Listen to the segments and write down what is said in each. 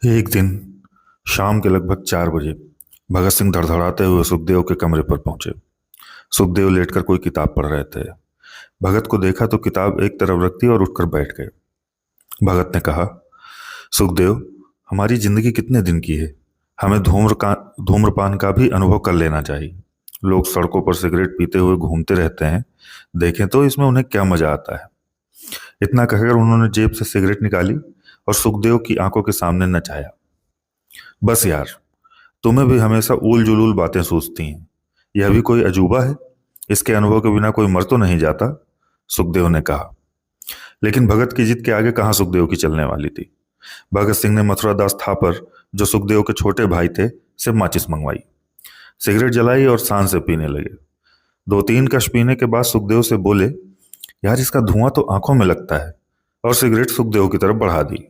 एक दिन शाम के लगभग 4 बजे भगत सिंह धड़धड़ाते हुए सुखदेव के कमरे पर पहुंचे। सुखदेव लेटकर कोई किताब पढ़ रहे थे। भगत को देखा तो किताब एक तरफ रख दी और उठकर बैठ गए। भगत ने कहा, सुखदेव, हमारी जिंदगी कितने दिन की है। हमें धूम्रपान का भी अनुभव कर लेना चाहिए। लोग सड़कों पर सिगरेट पीते हुए घूमते रहते हैं, देखें तो इसमें उन्हें क्या मजा आता है। इतना कहकर उन्होंने जेब से सिगरेट निकाली और सुखदेव की आंखों के सामने नचाया। बस यार, तुम्हें भी हमेशा ऊल जुलूल बातें सूझती हैं। यह भी कोई अजूबा है। इसके अनुभव के बिना कोई मर तो नहीं जाता, सुखदेव ने कहा। लेकिन भगत की जिद के आगे कहाँ सुखदेव की चलने वाली थी। भगत सिंह ने मथुरादास थापर, जो सुखदेव के छोटे भाई थे, से माचिस मंगवाई, सिगरेट जलाई और शान से पीने लगे। 2-3 कश पीने के बाद सुखदेव से बोले, यार इसका धुआं तो आंखों में लगता है, और सिगरेट सुखदेव की तरफ बढ़ा दी।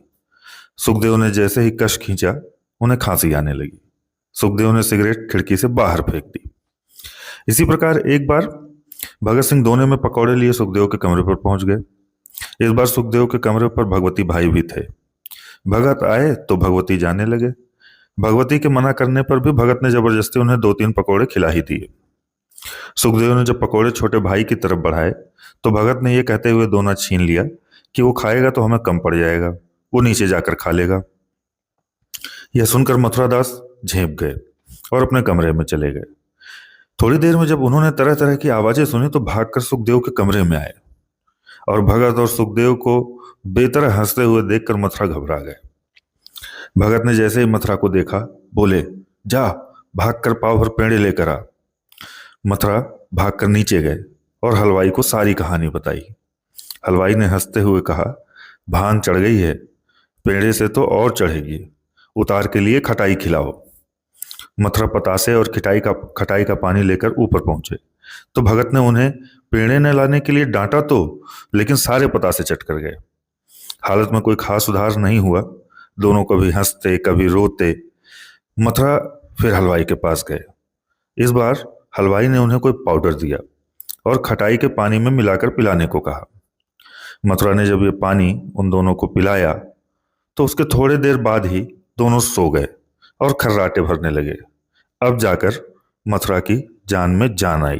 सुखदेव ने जैसे ही कश खींचा, उन्हें खांसी आने लगी। सुखदेव ने सिगरेट खिड़की से बाहर फेंक दी। इसी प्रकार एक बार भगत सिंह दोने में पकौड़े लिए सुखदेव के कमरे पर पहुंच गए। इस बार सुखदेव के कमरे पर भगवती भाई भी थे। भगत आए तो भगवती जाने लगे। भगवती के मना करने पर भी भगत ने जबरदस्ती उन्हें 2-3 पकौड़े खिला ही दिए। सुखदेव ने जब पकौड़े छोटे भाई की तरफ बढ़ाए तो भगत ने यह कहते हुए दोना छीन लिया कि वो खाएगा तो हमें कम पड़ जाएगा, वो नीचे जाकर खा लेगा। यह सुनकर मथुरादास झेप गए और अपने कमरे में चले गए। थोड़ी देर में जब उन्होंने तरह तरह की आवाजें सुनी तो भागकर सुखदेव के कमरे में आए, और भगत और सुखदेव को बेतरह हंसते हुए देखकर मथुरा घबरा गए। भगत ने जैसे ही मथुरा को देखा, बोले, जा भागकर पाव भर पेड़े लेकर आ। मथुरा भागकर नीचे गए और हलवाई को सारी कहानी बताई। हलवाई ने हंसते हुए कहा, भांग चढ़ गई है, पेड़े से तो और चढ़ेगी, उतार के लिए खटाई खिलाओ। मथुरा पतासे और खटाई का पानी लेकर ऊपर पहुंचे तो भगत ने उन्हें पेड़े न लाने के लिए डांटा तो, लेकिन सारे पतासे चट कर गए। हालत में कोई खास सुधार नहीं हुआ। दोनों कभी हंसते कभी रोते। मथुरा फिर हलवाई के पास गए। इस बार हलवाई ने उन्हें कोई पाउडर दिया और खटाई के पानी में मिलाकर पिलाने को कहा। मथुरा ने जब ये पानी उन दोनों को पिलाया तो उसके थोड़े देर बाद ही दोनों सो गए और खर्राटे भरने लगे। अब जाकर मथुरा की जान में जान आई।